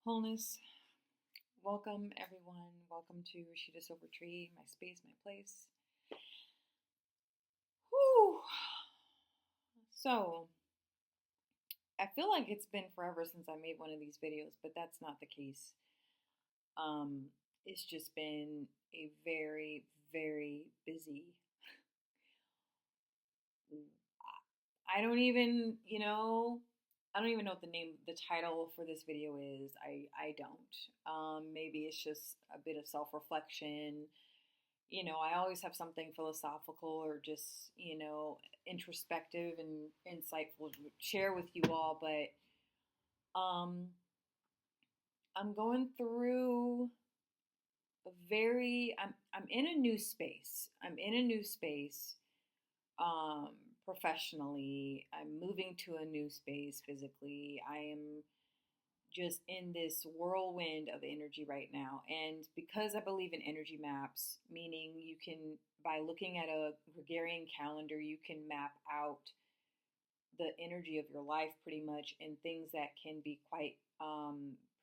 Wholeness. Welcome, everyone. Welcome to Rashida Silvertree, my space, my place. Whew. So, I feel like it's been forever since I made one of these videos, but that's not the case. Um, it's just been a very, very busy. I don't even, I don't even know what the title for this video is. I don't. Maybe it's just a bit of self-reflection. I always have something philosophical or just, introspective and insightful to share with you all, but I'm going through I'm in a new space. I'm in a new space um, professionally. I'm moving to a new space physically. I am just in this whirlwind of energy right now. And because I believe in energy maps, meaning you can, by looking at a Gregorian calendar, you can map out the energy of your life pretty much and things that can be quite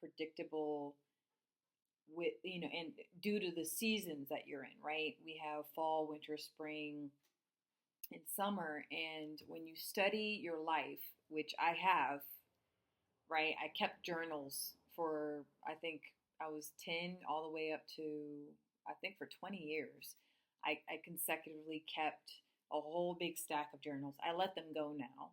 predictable with, and due to the seasons that you're in, right? We have fall, winter, spring, and summer. And when you study your life, which I have, right? I kept journals for, I think I was 10 all the way up to, I think for 20 years. I consecutively kept a whole big stack of journals. I let them go now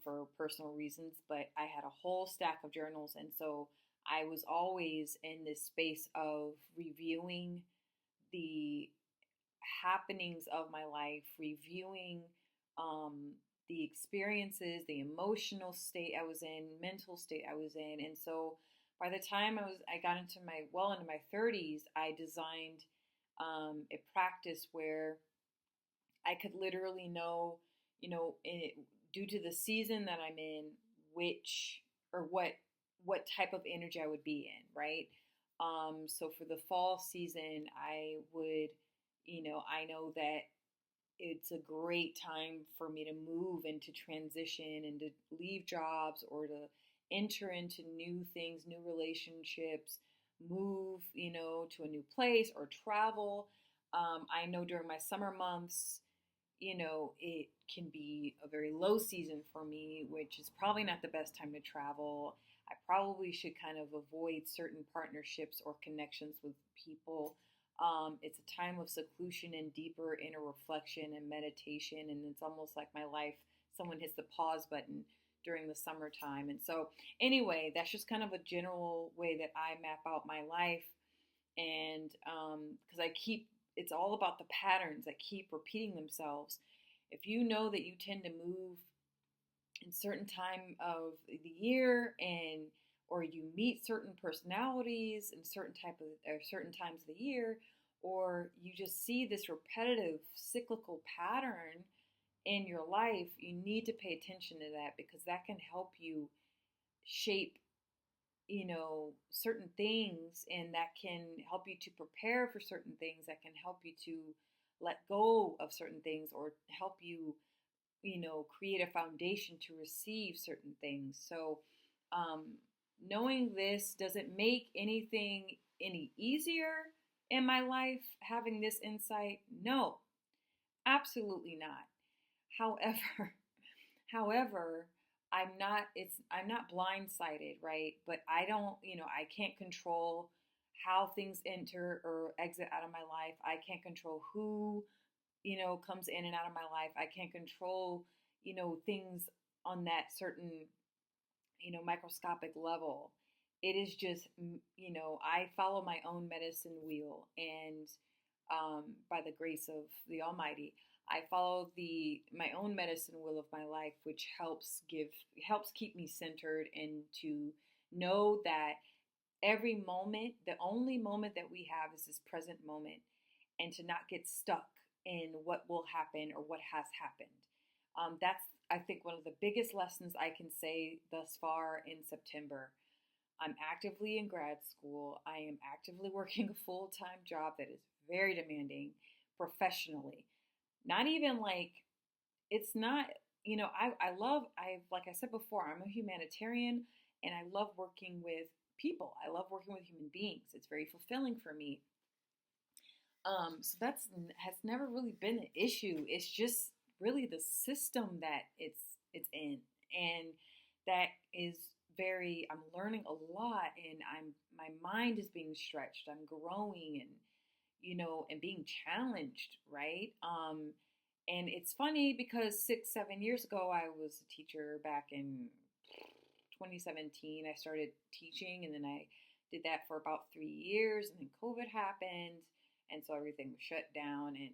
for personal reasons, but I had a whole stack of journals. And so I was always in this space of reviewing the happenings of my life, reviewing um, the experiences, the emotional state I was in, mental state I was in. And so by the time I got into my 30s, I designed a practice where I could literally know, due to the season that I'm in, which or what type of energy I would be in, right? So for the fall season, I would, I know that it's a great time for me to move and to transition and to leave jobs or to enter into new things, new relationships, move, to a new place or travel. I know during my summer months, it can be a very low season for me, which is probably not the best time to travel. I probably should kind of avoid certain partnerships or connections with people. It's a time of seclusion and deeper inner reflection and meditation, and it's almost like my life, someone hits the pause button during the summertime. And so, anyway, that's just kind of a general way that I map out my life. And because it's all about the patterns that keep repeating themselves. If you know that you tend to move in certain time of the year and or you meet certain personalities in certain times of the year, or you just see this repetitive cyclical pattern in your life, you need to pay attention to that because that can help you shape certain things, and that can help you to prepare for certain things, that can help you to let go of certain things or help you create a foundation to receive certain things. So knowing this doesn't make anything any easier in my life, having this insight. No, absolutely not. However, however, I'm not blindsided, right? But I don't, I can't control how things enter or exit out of my life. I can't control who, comes in and out of my life. I can't control, things on that certain, microscopic level. It is just, I follow my own medicine wheel, and by the grace of the Almighty, I follow my own medicine wheel of my life, which helps keep me centered and to know that every moment, the only moment that we have is this present moment, and to not get stuck in what will happen or what has happened. That's, I think, one of the biggest lessons I can say thus far in September. I'm actively in grad school. I am actively working a full-time job that is very demanding professionally. Not even like, it's not, like I said before, I'm a humanitarian and I love working with people. I love working with human beings. It's very fulfilling for me. So that's has never really been an issue. It's just really the system that it's in, and that is very. I'm learning a lot, and my mind is being stretched. I'm growing, and and being challenged, right? And it's funny because 6, 7 years ago, I was a teacher back in 2017. I started teaching, and then I did that for about 3 years, and then COVID happened, and so everything was shut down, and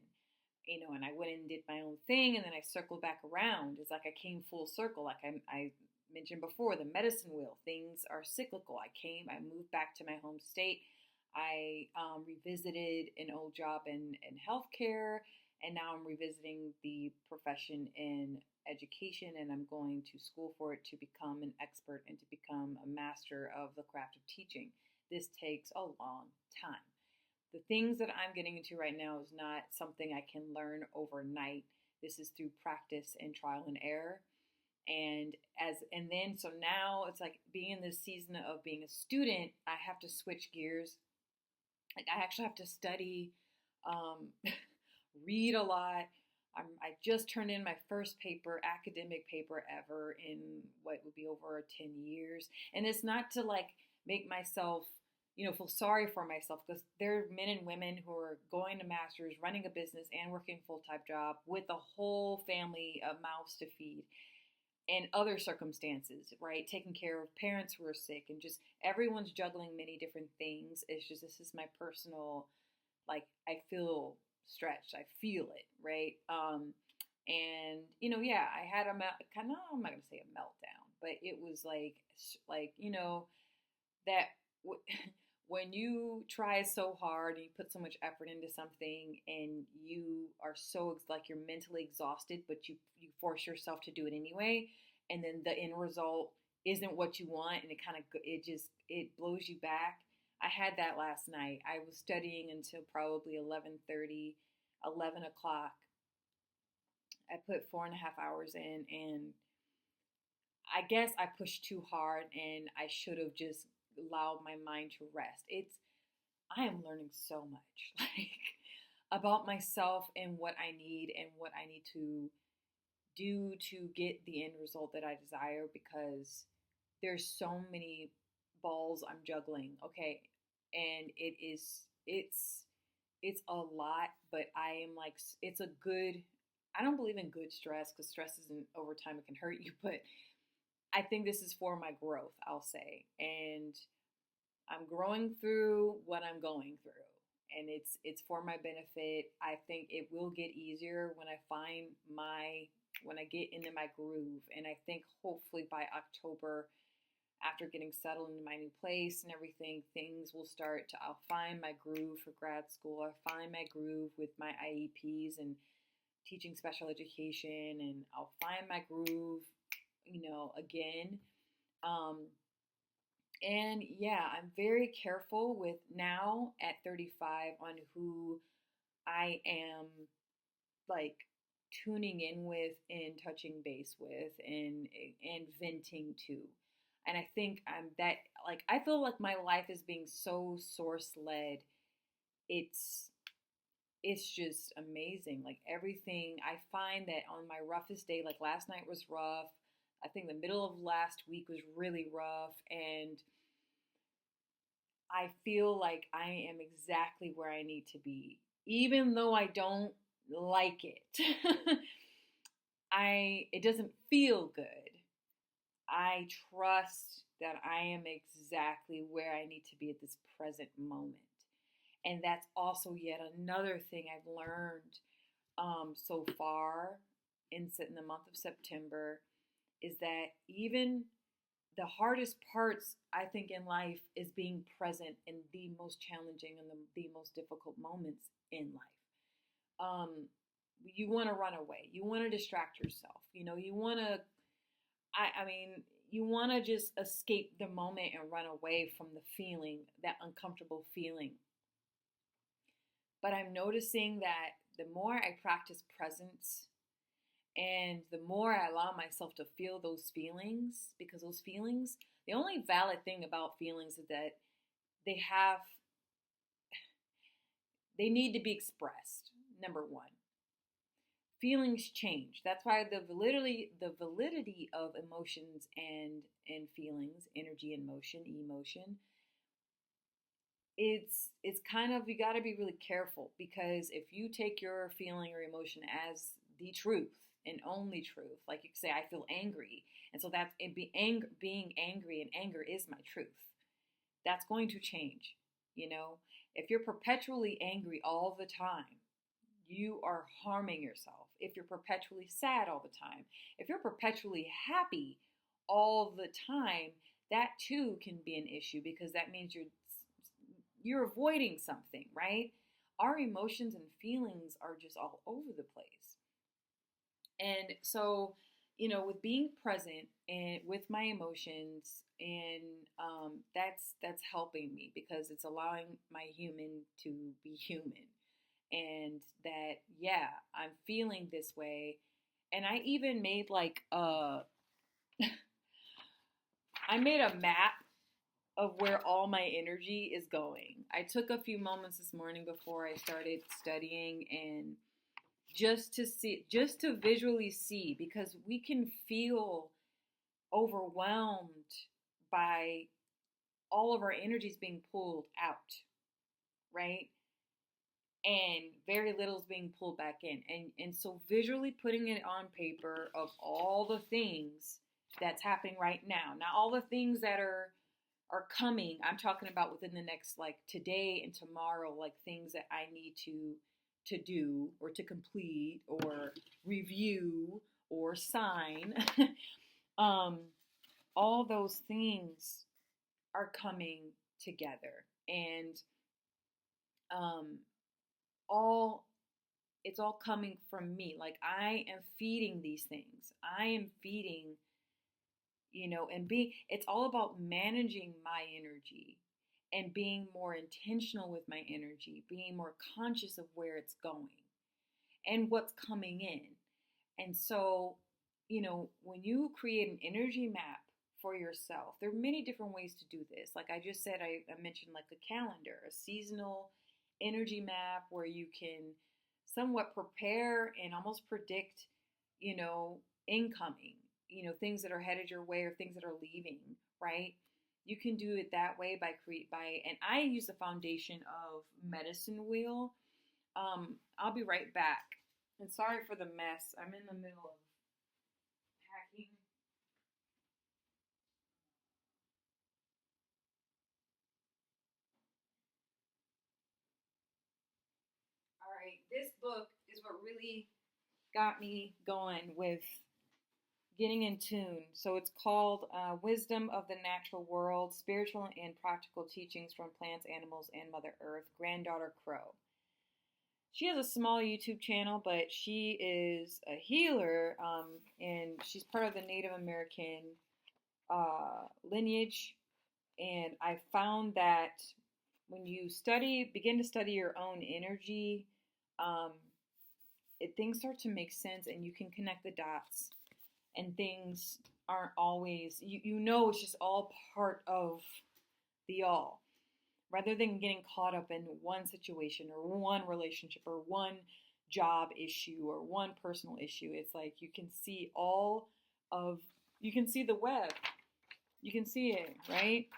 and I went and did my own thing, and then I circled back around. It's like I came full circle, like I mentioned before, the medicine wheel. Things are cyclical. I moved back to my home state. I revisited an old job in healthcare, and now I'm revisiting the profession in education, and I'm going to school for it to become an expert and to become a master of the craft of teaching. This takes a long time. The things that I'm getting into right now is not something I can learn overnight. This is through practice and trial and error. And so now it's like being in this season of being a student, I have to switch gears. Like I actually have to study, um, read a lot. I just turned in my first academic paper ever in what would be over 10 years. And it's not to like make myself, feel sorry for myself, because there are men and women who are going to masters, running a business and working a full-time job with a whole family of mouths to feed and other circumstances, right? Taking care of parents who are sick, and just everyone's juggling many different things. It's just, this is my personal, like, I feel stretched. I feel it, right? And yeah, I had kind of, I'm not gonna say a meltdown, but it was like that when you try so hard and you put so much effort into something, and you are so like you're mentally exhausted, but you force yourself to do it anyway, and then the end result isn't what you want, and it blows you back. I had that last night. I was studying until probably 11:30, 11 o'clock. I put 4.5 hours in, and I guess I pushed too hard, and I should have just allowed my mind to rest. I am learning so much, like, about myself and what I need and what I need to do to get the end result that I desire, because there's so many balls I'm juggling. Okay. And it's a lot, but I am like, I don't believe in good stress, because stress isn't, over time it can hurt you, but I think this is for my growth, I'll say. And I'm growing through what I'm going through, and it's for my benefit. I think it will get easier when I get into my groove, and I think hopefully by October, after getting settled into my new place and everything, I'll find my groove for grad school. I'll find my groove with my IEPs and teaching special education, and I'll find my groove, again. Um, and yeah, I'm very careful with now at 35 on who I am, like, tuning in with and touching base with, and venting to. And I think I feel like my life is being so source led. It's it's just amazing. Like, everything, I find that on my roughest day, like last night was rough. I think the middle of last week was really rough, and I feel like I am exactly where I need to be, even though I don't like it. It doesn't feel good. I trust that I am exactly where I need to be at this present moment. And that's also yet another thing I've learned so far in the month of September, is that even the hardest parts, I think, in life is being present in the most challenging and the most difficult moments in life. You want to run away. You want to distract yourself. You want to, I mean, you want to just escape the moment and run away from the feeling, that uncomfortable feeling. But I'm noticing that the more I practice presence, and the more I allow myself to feel those feelings, because those feelings, The only valid thing about feelings is that they have they need to be expressed. Number one, feelings change. That's why the validity of emotions and feelings, energy and motion, emotion, it's kind of, you got to be really careful, because if you take your feeling or emotion as the truth and only truth, like you say, I feel angry, and so that's it, being angry, and anger is my truth. That's going to change. You know, if you're perpetually angry all the time, you are harming yourself. If you're perpetually sad all the time, if you're perpetually happy all the time, that too can be an issue, because that means you're avoiding something, right? Our emotions and feelings are just all over the place. And so, with being present and with my emotions, and that's helping me, because it's allowing my human to be human, and that, yeah, I'm feeling this way. And I even made like I made a map of where all my energy is going. I took a few moments this morning before I started studying, and just to visually see, because we can feel overwhelmed by all of our energies being pulled out, right? And very little is being pulled back in. And so visually putting it on paper of all the things that's happening right now. Now all the things that are coming, I'm talking about within the next, like, today and tomorrow, like things that I need to do or to complete or review or sign. um, all those things are coming together, and um, all it's all coming from me. Like, I am feeding these things. I am feeding, and being, it's all about managing my energy and being more intentional with my energy, being more conscious of where it's going and what's coming in. And so, when you create an energy map for yourself, there are many different ways to do this. Like I just said, I mentioned like a calendar, a seasonal energy map where you can somewhat prepare and almost predict, incoming, things that are headed your way or things that are leaving, right? You can do it that way and I use the foundation of medicine wheel. I'll be right back. And sorry for the mess. I'm in the middle of packing. All right, this book is what really got me going with getting in tune. So it's called Wisdom of the Natural World, Spiritual and Practical Teachings from Plants, Animals, and Mother Earth, Granddaughter Crow. She has a small YouTube channel, but she is a healer, and she's part of the Native American lineage. And I found that when you begin to study your own energy, um, things start to make sense, and you can connect the dots, and things aren't always, it's just all part of the all. Rather than getting caught up in one situation or one relationship or one job issue or one personal issue, it's like you can see the web. You can see it, right?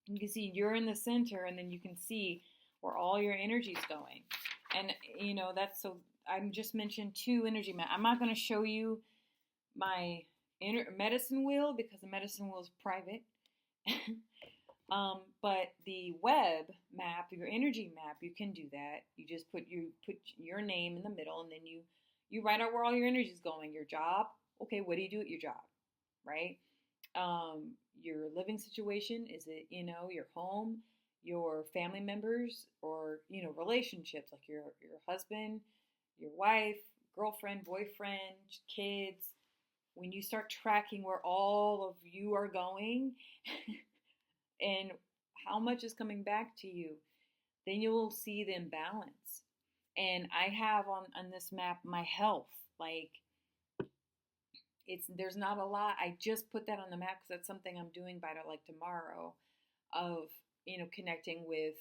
You can see you're in the center, and then you can see where all your energy is going. And, that's so, I'm just mentioned two energy maps. I'm not going to show you my medicine wheel, because the medicine wheel is private. But the web map, your energy map, you can do that. You just put your name in the middle, and then you write out where all your energy is going. Your job, okay, what do you do at your job, right? Your living situation, is it, your home, your family members, or, relationships, like your husband, your wife, girlfriend, boyfriend, kids. When you start tracking where all of you are going and how much is coming back to you, then you'll see the imbalance. And I have on this map my health. Like, there's not a lot. I just put that on the map because that's something I'm doing by like tomorrow, of connecting with,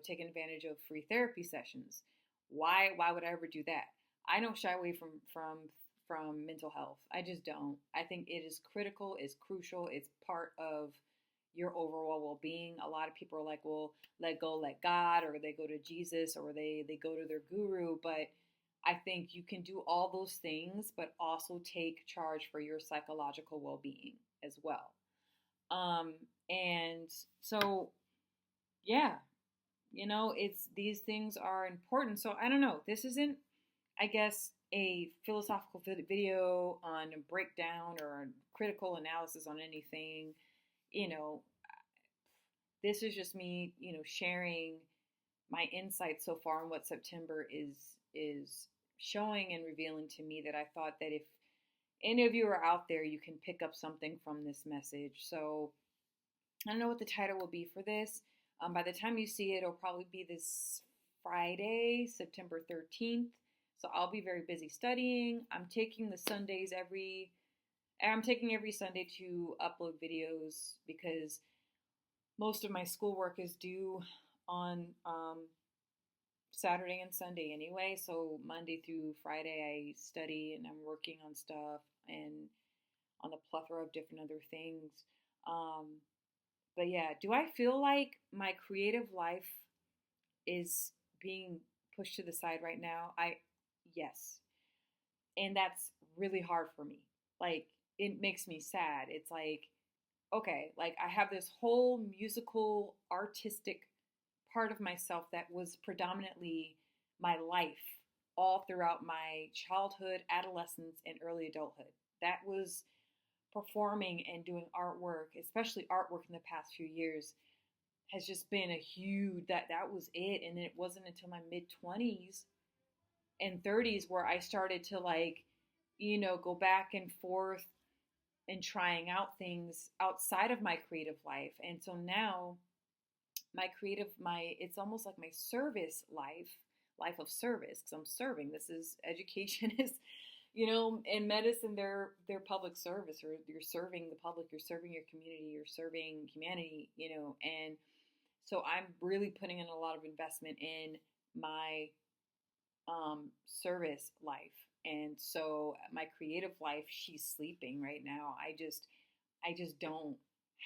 taking advantage of free therapy sessions. Why would I ever do that? I don't shy away from mental health. I just don't. I think it is critical, it's crucial, it's part of your overall well-being. A lot of people are like, well, let go, let God, or they go to Jesus, or they go to their guru. But I think you can do all those things, but also take charge for your psychological well-being as well. Um, and so, yeah, it's these things are important. So I don't know. This isn't, I guess, a philosophical video on a breakdown or a critical analysis on anything. You know, this is just me, sharing my insights so far on what September is showing and revealing to me, that I thought that if any of you are out there, you can pick up something from this message. So I don't know what the title will be for this. By the time you see it, it'll probably be this Friday, September 13th. So I'll be very busy studying. I'm taking every Sunday to upload videos because most of my schoolwork is due on Saturday and Sunday anyway. So Monday through Friday, I study and I'm working on stuff and on a plethora of different other things. But yeah, do I feel like my creative life is being pushed to the side right now? Yes. And that's really hard for me. Like, it makes me sad. It's like, okay, like I have this whole musical, artistic part of myself that was predominantly my life all throughout my childhood, adolescence, and early adulthood. That was performing and doing artwork, especially artwork in the past few years, has just been a huge, that was it. And then it wasn't until my mid 20s and 30s where I started to like, go back and forth and trying out things outside of my creative life. And so now it's almost like my service life of service, because I'm serving. This is education is, in medicine, they're public service, or you're serving the public, you're serving your community, you're serving humanity, and so I'm really putting in a lot of investment in my service life. And so my creative life, she's sleeping right now. I just don't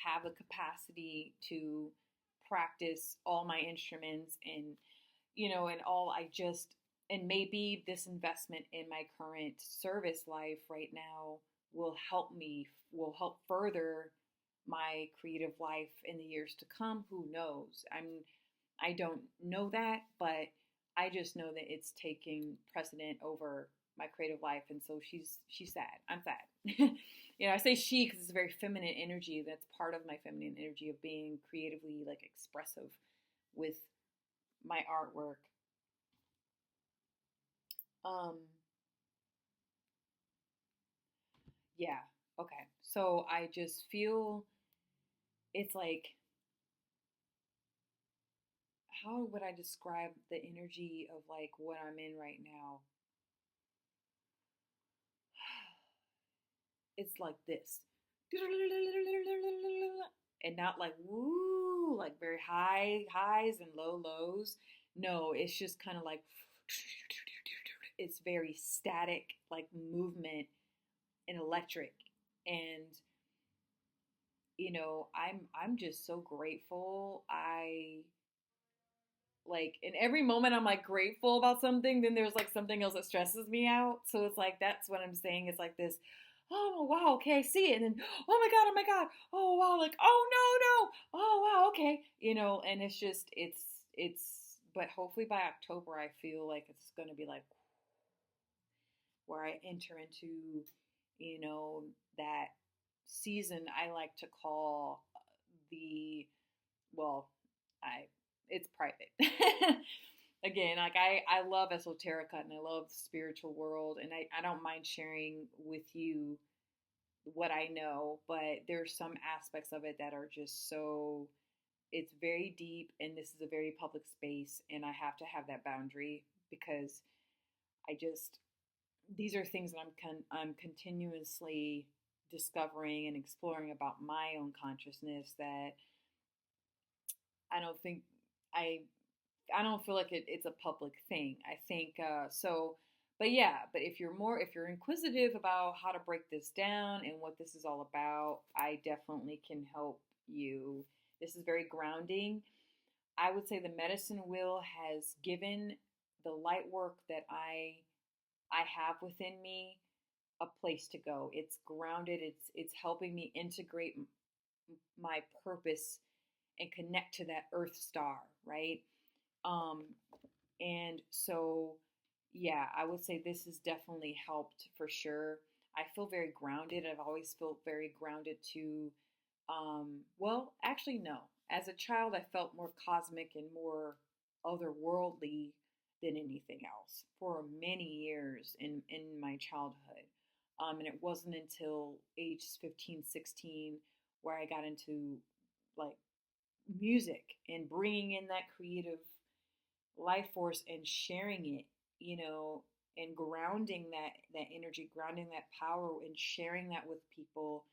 have the capacity to practice all my instruments and, and all. And maybe this investment in my current service life right now will help further my creative life in the years to come. Who knows? I don't know that, but I just know that it's taking precedent over my creative life. And so she's sad. I'm sad. I say she because it's a very feminine energy. That's part of my feminine energy of being creatively like expressive with my artwork. Yeah. Okay. So I just feel it's like, how would I describe the energy of like what I'm in right now? It's like this. And not like woo, like very high highs and low lows. No, it's just kind of like it's very static, like movement and electric. And I'm just so grateful. I like in every moment I'm like grateful about something, then there's like something else that stresses me out. So it's like that's what I'm saying. It's like this, oh wow, okay, I see it, and then oh my god, oh wow, like oh no, oh wow, okay, and it's just it's but hopefully by October I feel like it's gonna be like where I enter into, that season I like to call the, well, I it's private. Again, like I love esoterica and I love the spiritual world, and I don't mind sharing with you what I know, but there's some aspects of it that are just so, it's very deep, and this is a very public space, and I have to have that boundary because I just these are things that I'm continuously discovering and exploring about my own consciousness that I don't think I I don't feel like it's a public thing. I think so. But yeah, but if you're inquisitive about how to break this down and what this is all about, I definitely can help you. This is very grounding. I would say the medicine wheel has given the light work that I have within me a place to go. It's grounded. It's helping me integrate my purpose and connect to that earth star, right? Um, and so, yeah, I would say this has definitely helped for sure. I feel very grounded. I've always felt very grounded to, well, actually, no. As a child, I felt more cosmic and more otherworldly than anything else for many years in my childhood. And it wasn't until age 15, 16 where I got into like music and bringing in that creative life force and sharing it, you know, and grounding that energy, grounding that power and sharing that with people.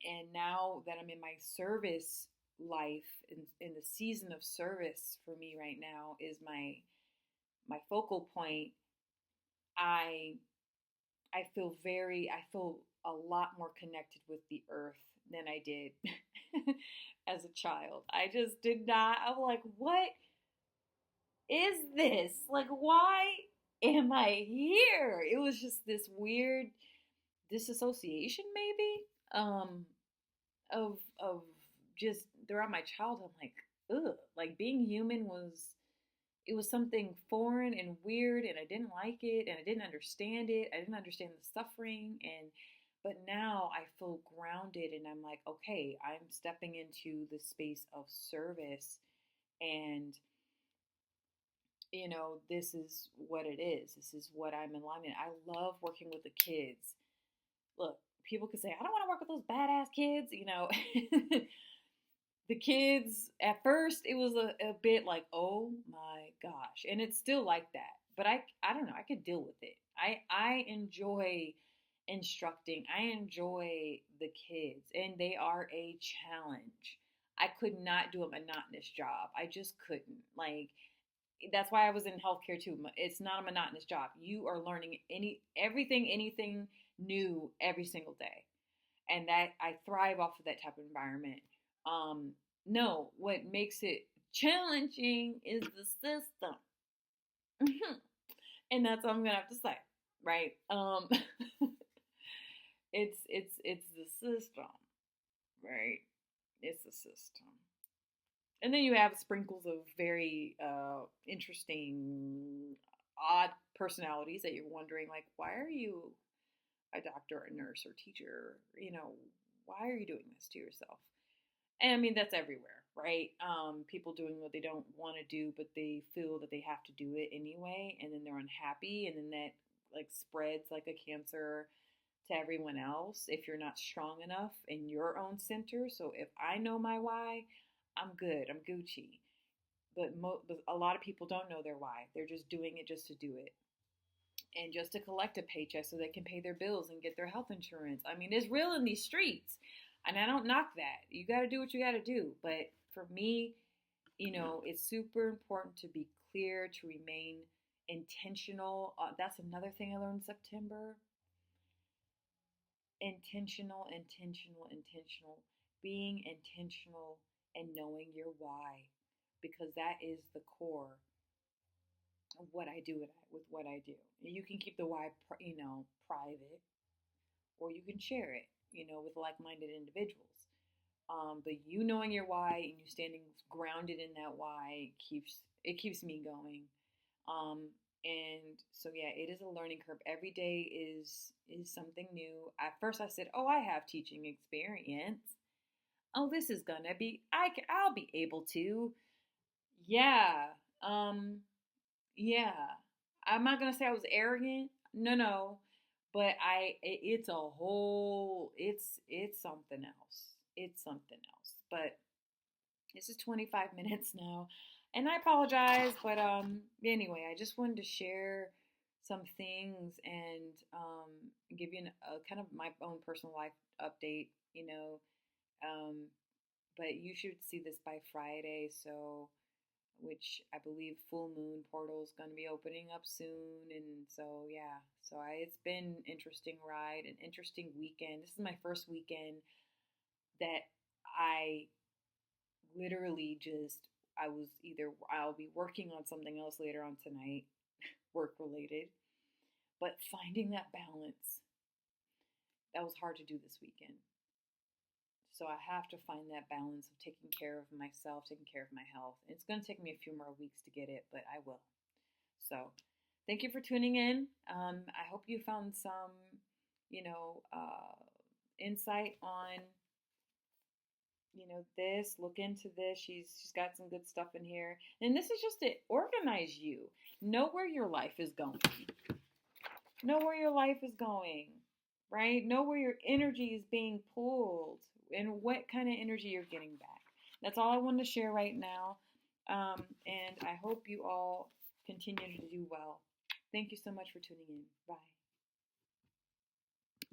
And now that I'm in my service life in the season of service for me right now is my focal point. I I feel a lot more connected with the earth than I did as a child. I just did not. I'm like, what is this? Like, why am I here? It was just this weird disassociation, maybe, of just throughout my childhood. I'm like, ugh, like being human was it was something foreign and weird, and I didn't like it, and I didn't understand it. I didn't understand the suffering, and but now I feel grounded, and I'm like, okay, I'm stepping into the space of service, and this is what it is. This is what I'm in alignment. I love working with the kids. Look, people could say, I don't want to work with those badass kids. The kids, at first, it was a bit like, oh my gosh. And it's still like that. But I don't know, I could deal with it. I enjoy instructing. I enjoy the kids, and they are a challenge. I could not do a monotonous job. I just couldn't. Like, that's why I was in healthcare too. It's not a monotonous job. You are learning anything new every single day, and that I thrive off of that type of environment. Um, no, what makes it challenging is the system, and that's what I'm gonna have to say, right? It's the system, right? It's the system. And then you have sprinkles of very interesting, odd personalities that you're wondering, like, why are you a doctor, or a nurse, or teacher? Why are you doing this to yourself? And I mean, that's everywhere, right? People doing what they don't want to do, but they feel that they have to do it anyway, and then they're unhappy, and then that like spreads like a cancer to everyone else if you're not strong enough in your own center. So if I know my why, I'm good. I'm Gucci. But a lot of people don't know their why. They're just doing it just to do it and just to collect a paycheck so they can pay their bills and get their health insurance. I mean, it's real in these streets. And I don't knock that. You got to do what you got to do. But for me, it's super important to be clear, to remain intentional. That's another thing I learned in September. Intentional, intentional, intentional. Being intentional and knowing your why. Because that is the core of what I do with what I do. You can keep the why, private, or you can share it, with like-minded individuals. But you knowing your why and you standing grounded in that why keeps me going. And so yeah, it is a learning curve. Every day is something new. At first, I said, "Oh, I have teaching experience. Oh, this is gonna be I'll be able to." Yeah. Um. Yeah. I'm not gonna say I was arrogant. No, no. But it's something else. It's something else. But this is 25 minutes now. And I apologize, but anyway, I just wanted to share some things and give you a kind of my own personal life update, um, but you should see this by Friday, so which I believe full moon portal is going to be opening up soon, and so yeah, it's been an interesting ride, an interesting weekend. This is my first weekend that I literally just I was either I'll be working on something else later on tonight, work related, but finding that balance that was hard to do this weekend. So I have to find that balance of taking care of myself, taking care of my health. It's going to take me a few more weeks to get it, but I will. So thank you for tuning in. I hope you found some, insight on, this. Look into this. She's got some good stuff in here. And this is just to organize you. Know where your life is going. Know where your life is going, right? Know where your energy is being pulled and what kind of energy you're getting back. That's all I wanted to share right now. And I hope you all continue to do well. Thank you so much for tuning in. Bye.